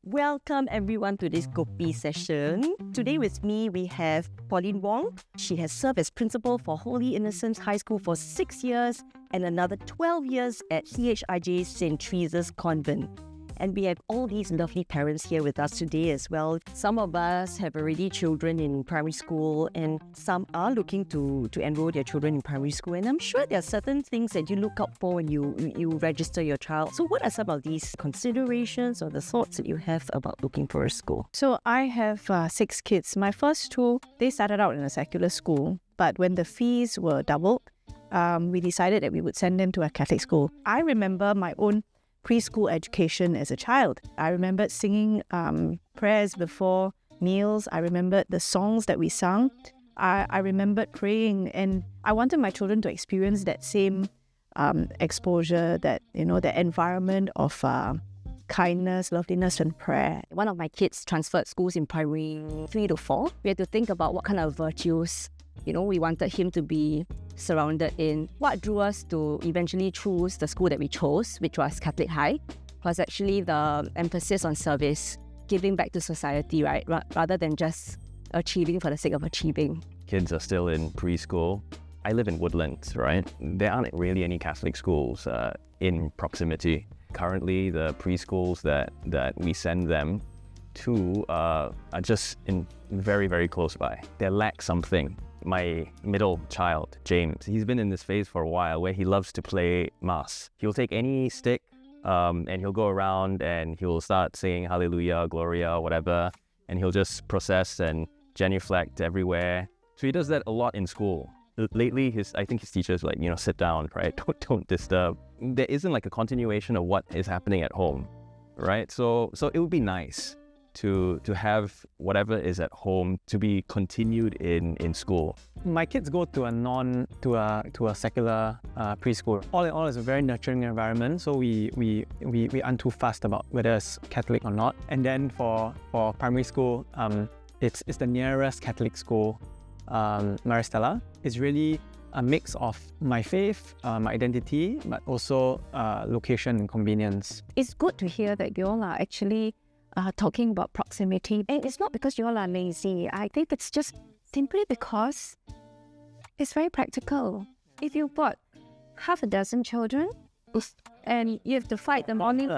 Welcome everyone to this Kopi session. Today with me we have Pauline Wong. She has served as principal for Holy Innocents High School for 6 years and another 12 years at CHIJ St. Teresa's Convent. And we have all these lovely parents here with us today as well. Some of us have already children in primary school and some are looking to enroll their children in primary school. And I'm sure there are certain things that you look out for when you register your child. So what are some of these considerations or the thoughts that you have about looking for a school? So I have 6 kids. My first two, they started out in a secular school. But when the fees were doubled, we decided that we would send them to a Catholic school. I remember my own preschool education as a child. I remembered singing prayers before meals. I remembered the songs that we sung. I remembered praying, and I wanted my children to experience that same exposure, that the environment of kindness, loveliness, and prayer. One of my kids transferred schools in primary 3 to 4. We had to think about what kind of virtues we wanted him to be surrounded in. What drew us to eventually choose the school that we chose, which was Catholic High, was actually the emphasis on service, giving back to society, right? Rather than just achieving for the sake of achieving. Kids are still in preschool. I live in Woodlands, right? There aren't really any Catholic schools in proximity. Currently, the preschools that we send them to are just in very, very close by. They lack something. My middle child, James, he's been in this phase for a while where he loves to play mass. He'll take any stick and he'll go around and he'll start saying Hallelujah, Gloria, whatever, and he'll just process and genuflect everywhere. So he does that a lot in school. Lately, I think his teachers sit down, right? Don't disturb. There isn't like a continuation of what is happening at home, right? So it would be nice to have whatever is at home to be continued in school. My kids go to a secular preschool. All in all, it's a very nurturing environment. So we aren't too fussed about whether it's Catholic or not. And then for primary school, it's the nearest Catholic school, Maristella. It's really a mix of my faith, my identity, but also location and convenience. It's good to hear that you all are actually talking about proximity. And it's not because you all are lazy. I think it's just simply because it's very practical. If you've got half a dozen children and you have to fight the morning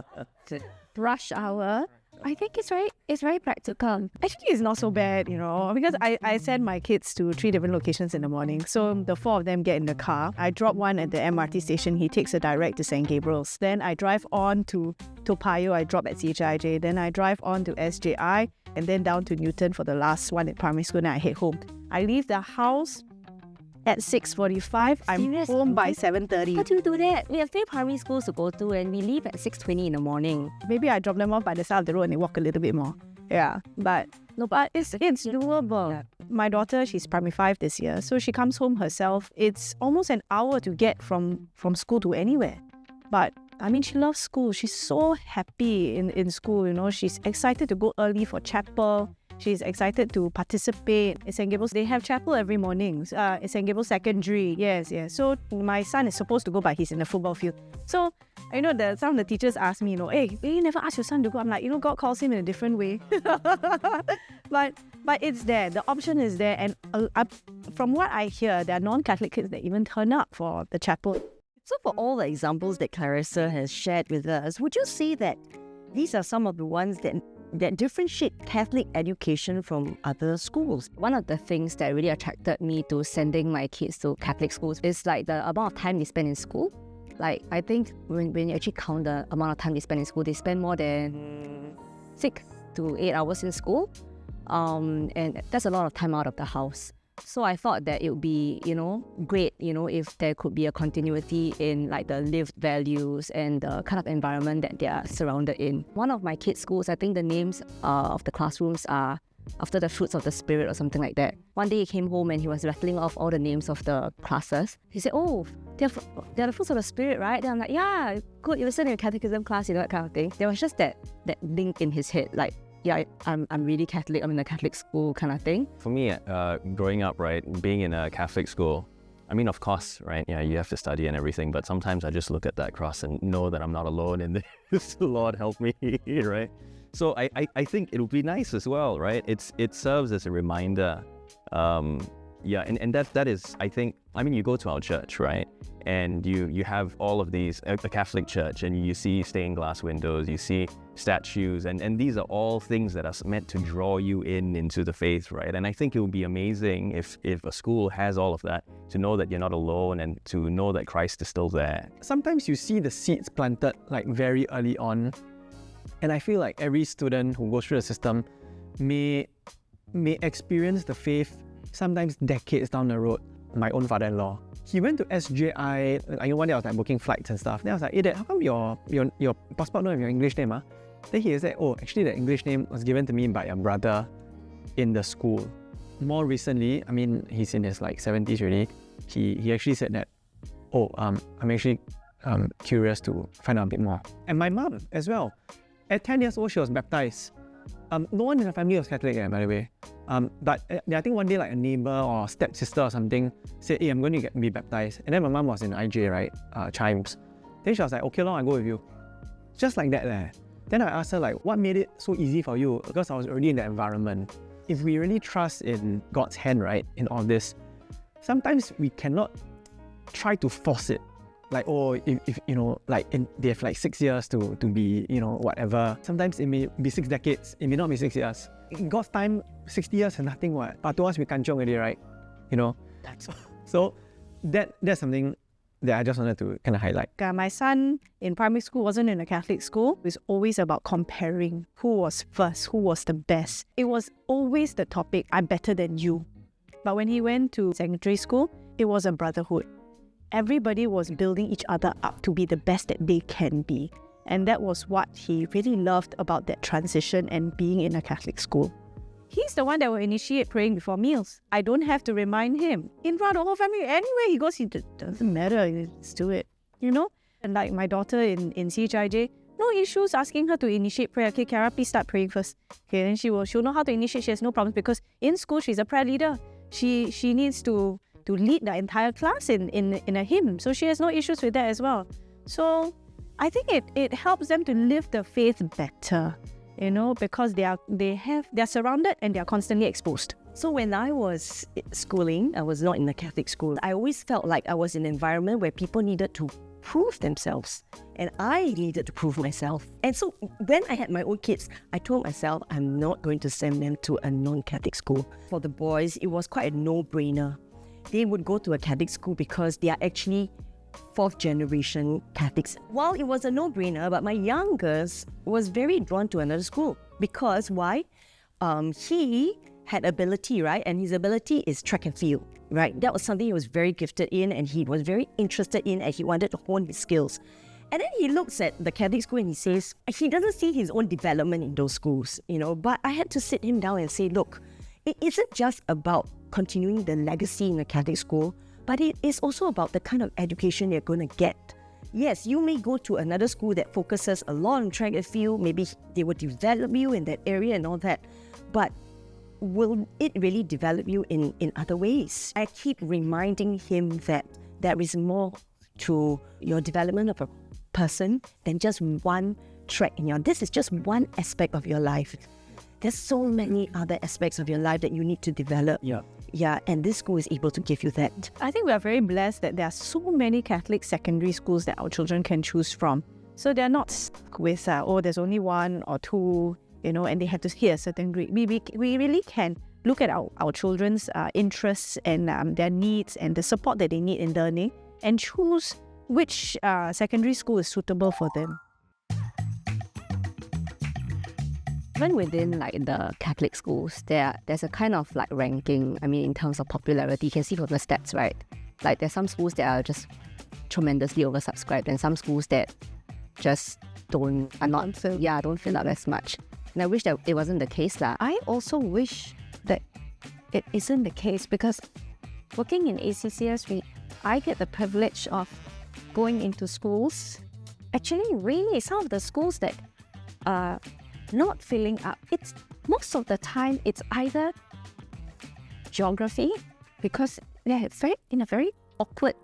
rush hour, I think it's very practical. Actually, it's not so bad, because I send my kids to 3 different locations in the morning. So the 4 of them get in the car. I drop one at the MRT station. He takes a direct to St. Gabriel's. Then I drive on to Toa Payoh. I drop at CHIJ. Then I drive on to SJI and then down to Newton for the last one at primary school. Then I head home. I leave the house at 6:45. I'm home by 7:30. How do you do that? We have 3 primary schools to go to and we leave at 6:20 in the morning. Maybe I drop them off by the side of the road and they walk a little bit more. Yeah, but it's doable. Yeah. My daughter, she's primary 5 this year, so she comes home herself. It's almost an hour to get from school to anywhere. But I mean, she loves school. She's so happy in school, She's excited to go early for chapel. She's excited to participate. At St. Gabriel's, they have chapel every morning. At St. Gabriel's Secondary, yes. So my son is supposed to go, but he's in the football field. So, some of the teachers ask me, hey, you never ask your son to go. I'm like, God calls him in a different way. but it's there. The option is there. And from what I hear, there are non-Catholic kids that even turn up for the chapel. So for all the examples that Clarissa has shared with us, would you say that these are some of the ones that differentiate Catholic education from other schools? One of the things that really attracted me to sending my kids to Catholic schools is like the amount of time they spend in school. Like, I think when you actually count the amount of time they spend in school, they spend more than 6 to 8 hours in school. And that's a lot of time out of the house. So I thought that it would be, great, if there could be a continuity in like the lived values and the kind of environment that they are surrounded in. One of my kids' schools, I think the names of the classrooms are after the fruits of the spirit or something like that. One day he came home and he was rattling off all the names of the classes. He said, oh, they're the fruits of the spirit, right? Then I'm like, yeah, good, you listen in your catechism class, that kind of thing. There was just that link in his head, like, yeah, I'm really Catholic, I'm in a Catholic school kind of thing. For me, growing up, right, being in a Catholic school, I mean, of course, right, yeah, you have to study and everything, but sometimes I just look at that cross and know that I'm not alone in this. Lord help me, right? So I think it'll be nice as well, right? It serves as a reminder. Yeah, and that is, I think, I mean, you go to our church, right? And you have all of these, a Catholic church, and you see stained glass windows, you see statues, and these are all things that are meant to draw you into the faith, right? And I think it would be amazing if a school has all of that, to know that you're not alone and to know that Christ is still there. Sometimes you see the seeds planted like very early on, and I feel like every student who goes through the system may experience the faith sometimes decades down the road. My own father-in-law, he went to SJI. I know one day I was like booking flights and stuff. Then I was like, hey Dad, how come your passport don't have your English name? Then he said, oh, actually the English name was given to me by a brother in the school. More recently, I mean, he's in his like 70s already. He actually said that, oh, I'm actually curious to find out a bit more. And my mom as well. At 10 years old, she was baptized. No one in her family was Catholic, by the way. But I think one day like a neighbor or stepsister or something said, hey, I'm going to be baptized. And then my mom was in IJ, right? Chimes. Then she was like, okay, I'll go with you. Just like that. Then I asked her, like, what made it so easy for you? Because I was already in that environment. If we really trust in God's hand, right, in all this, sometimes we cannot try to force it. Like, oh, if you know, like they have like 6 years to be, you know, whatever. Sometimes it may be 6 decades, it may not be 6 years. In God's time, 60 years is nothing, what? But to us, we kanchong already, right? You know? So that's something that I just wanted to kind of highlight. My son in primary school wasn't in a Catholic school. It was always about comparing who was first, who was the best. It was always the topic, I'm better than you. But when he went to secondary school, it was a brotherhood. Everybody was building each other up to be the best that they can be. And that was what he really loved about that transition and being in a Catholic school. He's the one that will initiate praying before meals. I don't have to remind him. In front of the whole family, anywhere he goes, it doesn't matter, let's do it, you know? And like my daughter in CHIJ, no issues asking her to initiate prayer. Okay, Kiara, please start praying first. Okay, then she'll know how to initiate. She has no problems because in school, she's a prayer leader. She needs to lead the entire class in a hymn. So she has no issues with that as well. So I think it helps them to live the faith better, you know, because they're surrounded and they're constantly exposed. So when I was schooling, I was not in a Catholic school. I always felt like I was in an environment where people needed to prove themselves. And I needed to prove myself. And so when I had my own kids, I told myself I'm not going to send them to a non-Catholic school. For the boys, it was quite a no-brainer. They would go to a Catholic school because they are actually fourth generation Catholics. While it was a no-brainer, but my youngest was very drawn to another school. Because why? He had ability, right? And his ability is track and field, right? That was something he was very gifted in and he was very interested in and he wanted to hone his skills. And then he looks at the Catholic school and he says, he doesn't see his own development in those schools, you know, but I had to sit him down and say, look, it isn't just about continuing the legacy in a Catholic school, but it is also about the kind of education you're going to get. Yes, you may go to another school that focuses a lot on track and field, maybe they will develop you in that area and all that, but will it really develop you in other ways? I keep reminding him that there is more to your development of a person than just one track in your. This is just one aspect of your life. There's so many other aspects of your life that you need to develop. Yeah, and this school is able to give you that. I think we are very blessed that there are so many Catholic secondary schools that our children can choose from. So they're not stuck with, there's only one or two, you know, and they have to hit a certain grade. We really can look at our children's interests and their needs and the support that they need in learning and choose which secondary school is suitable for them. Even within like the Catholic schools, there's a kind of like ranking. I mean, in terms of popularity, you can see from the stats, right? Like there's some schools that are just tremendously oversubscribed, and some schools that just don't fill up as much. And I wish that it wasn't the case lah. I also wish that it isn't the case because working in ACCS, I get the privilege of going into schools. Actually, really, some of the schools that are not filling up, it's most of the time it's either geography because they're in a very awkward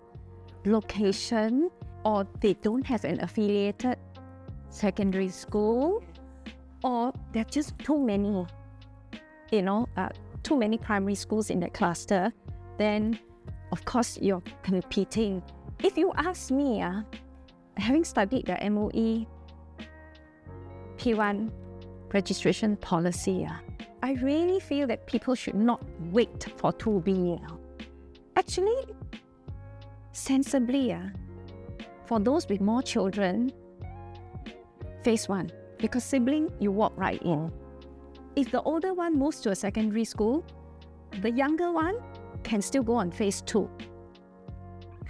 location, or they don't have an affiliated secondary school, or there are just too many, too many primary schools in that cluster, then of course you're competing. If you ask me, having studied the MOE P1 registration policy, I really feel that people should not wait for 2B. Actually, sensibly, for those with more children, phase 1, because sibling, you walk right in. If the older one moves to a secondary school, the younger one can still go on phase 2.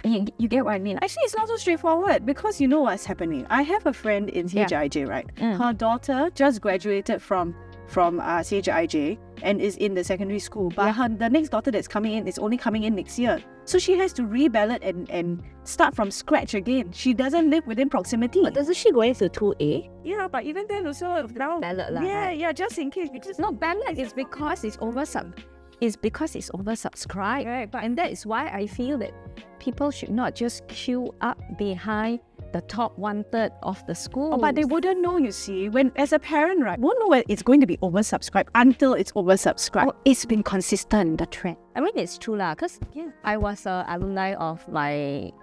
You get what I mean? Actually, it's not so straightforward because you know what's happening. I have a friend in CHIJ, right? Her daughter just graduated from CHIJ and is in the secondary school. But the next daughter that's coming in is only coming in next year. So she has to reballot and start from scratch again. She doesn't live within proximity. But doesn't she go into 2A? Yeah, but even then also now Ballot lah, yeah, right? yeah, just in case. Because No, ballot is because it's oversubscribed. Right, but And that is why I feel that people should not just queue up behind the top 1/3 of the school. but they wouldn't know, you see. When as a parent, right, won't know it's going to be oversubscribed until it's oversubscribed. It's been consistent, the trend. I mean, it's true lah, because I was an alumni of my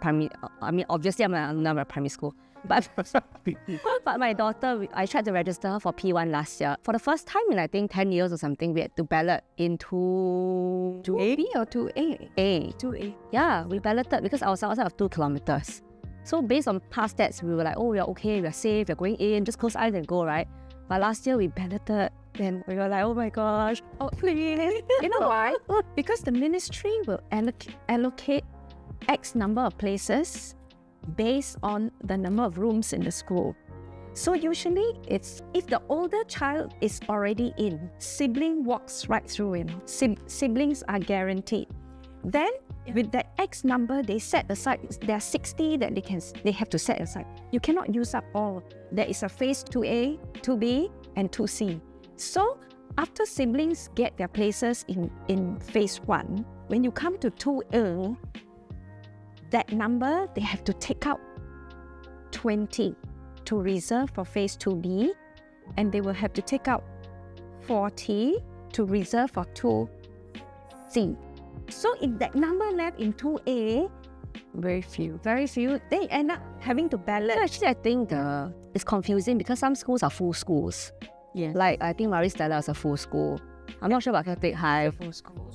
primary, obviously I'm an alumni of my primary school. But my daughter, I tried to register her for P1 last year. For the first time in I think 10 years or something, we had to ballot into 2B or 2A? A. 2A. Yeah, we balloted because I was outside of 2 kilometers. So based on past stats, we were like, oh, we are okay, we are safe, we are going in, just close eyes and go, right? But last year we balloted, and we were like, oh my gosh, oh please. You know why? Because the ministry will allocate X number of places based on the number of rooms in the school. So usually it's, if the older child is already in, sibling walks right through, siblings are guaranteed. Then with that X number, they set aside, there are 60 that they have to set aside. You cannot use up all. There is a phase 2A, 2B, and 2C. So after siblings get their places in phase 1, when you come to 2A, that number, they have to take out 20 to reserve for phase 2B, and they will have to take out 40 to reserve for 2C. So if that number left in 2A, Very few. they end up having to ballot. So actually, I think it's confusing because some schools are full schools. Yeah. Like, I think Marie Stella is a full school. I'm not sure about Catholic High.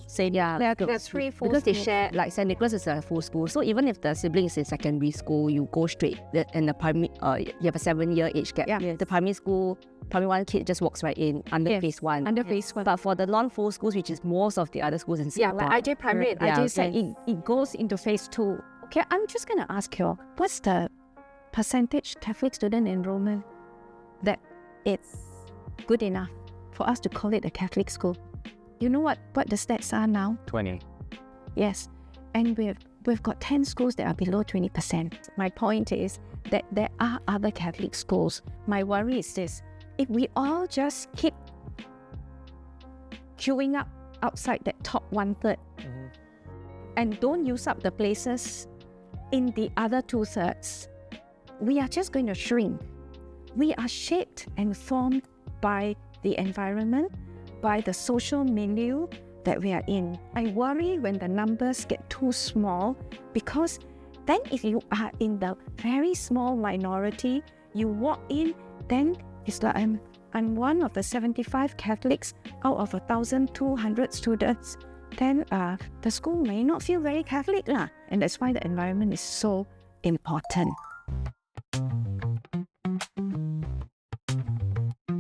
Same, yeah. There are 3 full Because they schools. share, like St. Nicholas is a full school. So even if the sibling is in secondary school, you go straight. And the primary, you have a 7-year age gap. Yeah. Yes. The primary 1 kid just walks right in under phase 1. Under phase 1. But for the non-full schools, which is most of the other schools in Yeah, Singapore. like IJ Primary and Yeah, IJ Sec, okay. it goes into phase 2. Okay, I'm just going to ask you, what's the percentage Catholic student enrollment that it's good enough for us to call it a Catholic school? You know what the stats are now? 20. Yes. And we've got 10 schools that are below 20%. My point is that there are other Catholic schools. My worry is this: if we all just keep queuing up outside that top 1/3 and don't use up the places in the other 2/3, we are just going to shrink. We are shaped and formed by the environment, by the social milieu that we are in. I worry when the numbers get too small, because then if you are in the very small minority, you walk in, then it's like I'm one of the 75 Catholics out of 1,200 students. Then the school may not feel very Catholic lah. And that's why the environment is so important.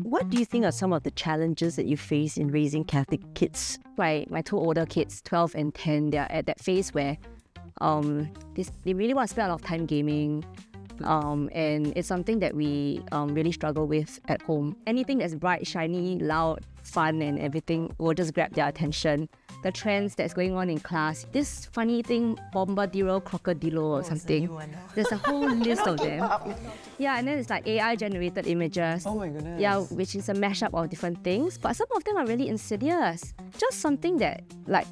What do you think are some of the challenges that you face in raising Catholic kids? My 2 older kids, 12 and 10, they're at that phase where they really want to spend a lot of time gaming. And it's something that we really struggle with at home. Anything that's bright, shiny, loud, fun and everything will just grab their attention. The trends that's going on in class, this funny thing, bombardiro, crocodilo or something. There's a whole list of them. Yeah, and then it's like AI generated images. Oh my goodness. Yeah, which is a mashup of different things. But some of them are really insidious. Just something that like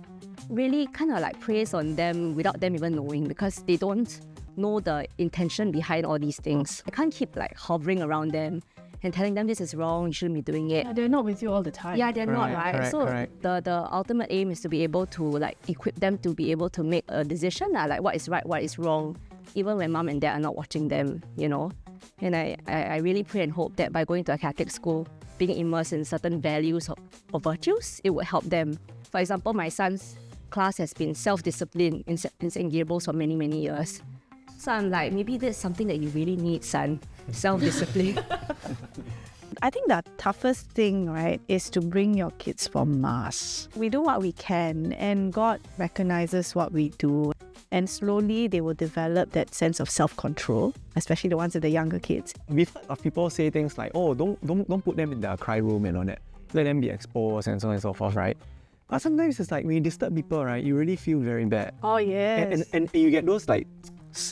really kind of like preys on them without them even knowing, because they don't know the intention behind all these things. I can't keep like hovering around them and telling them this is wrong, you shouldn't be doing it. They're not with you all the time. Yeah, they're not, right? Correct, So correct. the ultimate aim is to be able to like equip them to be able to make a decision, like what is right, what is wrong, even when mom and dad are not watching them, you know. And I really pray and hope that by going to a Catholic school, being immersed in certain values or virtues, it will help them. For example, my son's class has been self-discipline in St. Gabriel's for many, many years. So I'm like, maybe that's something that you really need, son. Self-discipline. I think the toughest thing, right, is to bring your kids for mass. We do what we can, and God recognizes what we do. And slowly they will develop that sense of self-control, especially the ones with the younger kids. We've heard of people say things like, oh, don't put them in the cry room and all that. Let them be exposed and so on and so forth, right? But sometimes it's like when you disturb people, right, you really feel very bad. Oh, yes. And you get those like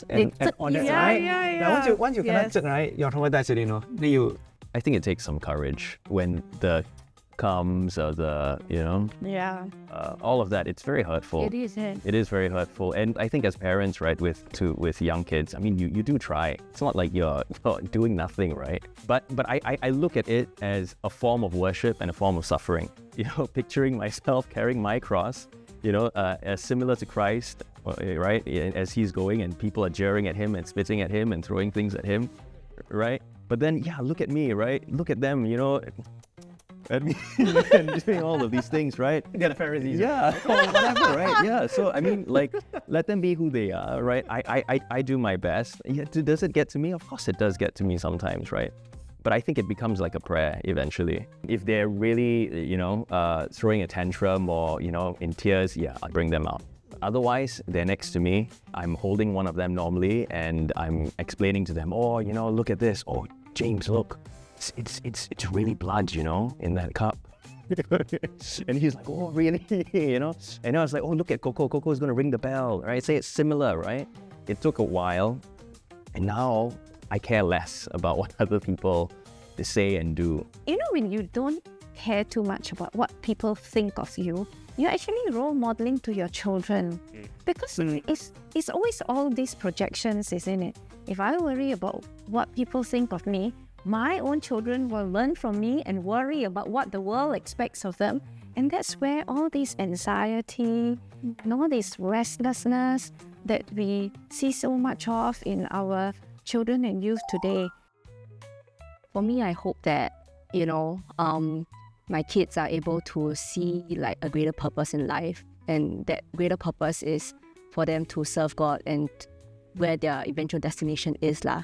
and all that, Yeah, right? yeah, yeah. Now once you Yes. connect it, right, you're traumatized already, you know. Then you I think it takes some courage when the comes or the, you know, Yeah. all of that. It's very hurtful. It is, eh? It is very hurtful. And I think as parents, right, with young kids, I mean, you do try. It's not like you're doing nothing, right? But I look at it as a form of worship and a form of suffering. You know, picturing myself carrying my cross, you know, as similar to Christ, right, as he's going and people are jeering at him and spitting at him and throwing things at him, right? But then, yeah, look at me, right? Look at them, you know, at me and doing all of these things, right? they're the Pharisees. Yeah, or whatever, right? Yeah. So I mean, like, let them be who they are, right? I do my best. Yeah, does it get to me? Of course, it does get to me sometimes, right? But I think it becomes like a prayer eventually. If they're really, you know, throwing a tantrum or, you know, in tears, yeah, I'll bring them out. Otherwise, they're next to me. I'm holding one of them normally, and I'm explaining to them, oh, you know, look at this. Oh, James, look. It's really blood, you know, in that cup. And he's like, oh, really? You know? And I was like, oh, look at Coco. Coco's going to ring the bell, right? Say it's similar, right? It took a while. And now I care less about what other people say and do. You know, when you don't care too much about what people think of you, you're actually role modeling to your children. Because it's always all these projections, isn't it? If I worry about what people think of me, my own children will learn from me and worry about what the world expects of them. And that's where all this anxiety and all this restlessness that we see so much of in our children and youth today. For me, I hope that, you know, my kids are able to see like a greater purpose in life, and that greater purpose is for them to serve God and where their eventual destination is lah.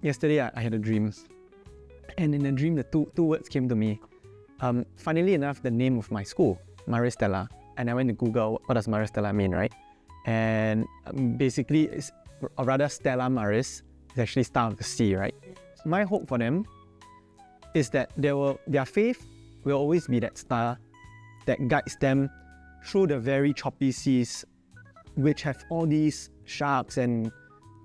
Yesterday, I had a dream. And in the dream, the two words came to me. Funnily enough, the name of my school, Maris Stella. And I went to Google, what does Maris Stella mean, right? And basically, or rather Stella Maris, is actually Star of the Sea, right? My hope for them is that their faith will always be that star that guides them through the very choppy seas, which have all these sharks and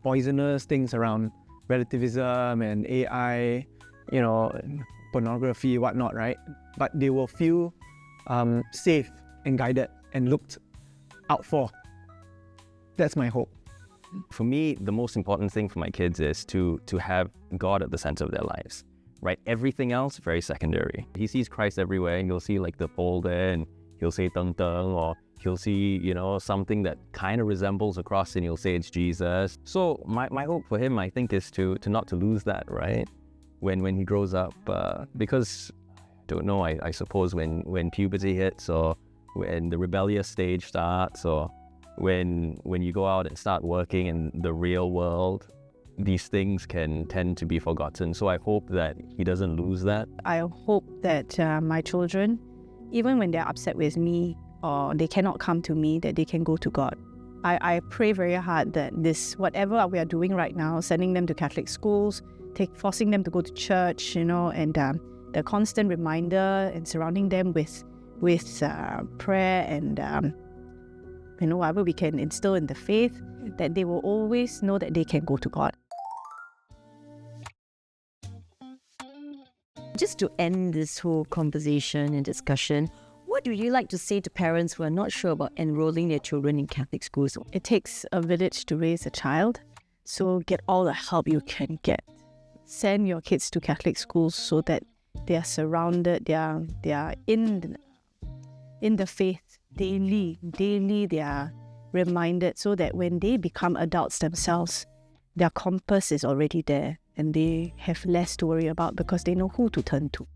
poisonous things around, relativism and AI, you know, pornography, whatnot, right? But they will feel safe and guided and looked out for. That's my hope. For me, the most important thing for my kids is to have God at the center of their lives, right? Everything else, very secondary. He sees Christ everywhere, and you'll see like the pole there, and he'll say "teng teng," or he'll see, you know, something that kind of resembles a cross, and he'll say it's Jesus. So my hope for him, I think, is to not to lose that, right? When he grows up, because I don't know, I suppose when puberty hits, or when the rebellious stage starts, or when you go out and start working in the real world, these things can tend to be forgotten. So I hope that he doesn't lose that. I hope that my children, even when they're upset with me or they cannot come to me, that they can go to God. I pray very hard that this, whatever we are doing right now, sending them to Catholic schools, forcing them to go to church, you know, and the constant reminder and surrounding them with prayer and you know, whatever we can instill in the faith, that they will always know that they can go to God. Just to end this whole conversation and discussion, what do you like to say to parents who are not sure about enrolling their children in Catholic schools? It takes a village to raise a child, so get all the help you can get. send your kids to Catholic schools so that they are surrounded, they are in the faith daily they are reminded, so that when they become adults themselves, their compass is already there and they have less to worry about because they know who to turn to.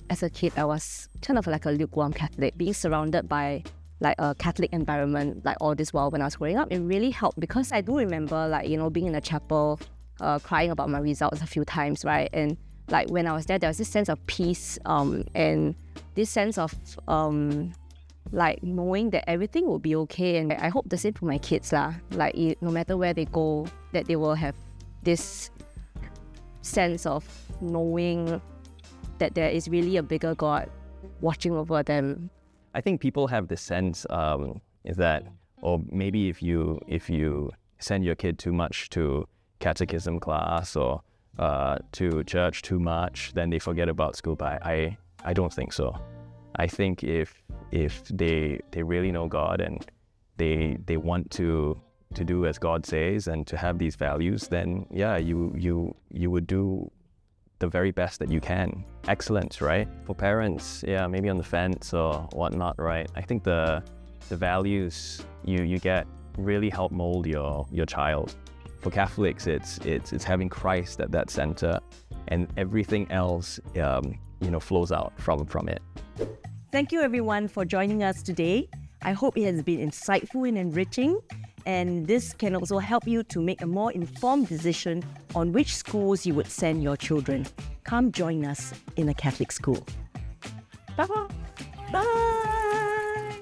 As a kid, I was kind of like a lukewarm Catholic. Being surrounded by like a Catholic environment like all this while when I was growing up, it really helped, because I do remember like, you know, being in a chapel, crying about my results a few times, right? And like when I was there was this sense of peace and this sense of like knowing that everything will be okay. And I hope the same for my kids lah. Like no matter where they go, that they will have this sense of knowing that there is really a bigger God watching over them. I think people have this sense is that, or maybe if you send your kid too much to catechism class or to church too much, then they forget about school. But I don't think so. I think if they really know God and they want to do as God says and to have these values, then yeah, you would do the very best that you can. Excellence, right? For parents, yeah, maybe on the fence or whatnot, right? I think the values you get really help mold your child. For Catholics, it's having Christ at that center, and everything else flows out from it. Thank you everyone for joining us today. I hope it has been insightful and enriching, and this can also help you to make a more informed decision on which schools you would send your children. Come join us in a Catholic school. Bye. Bye!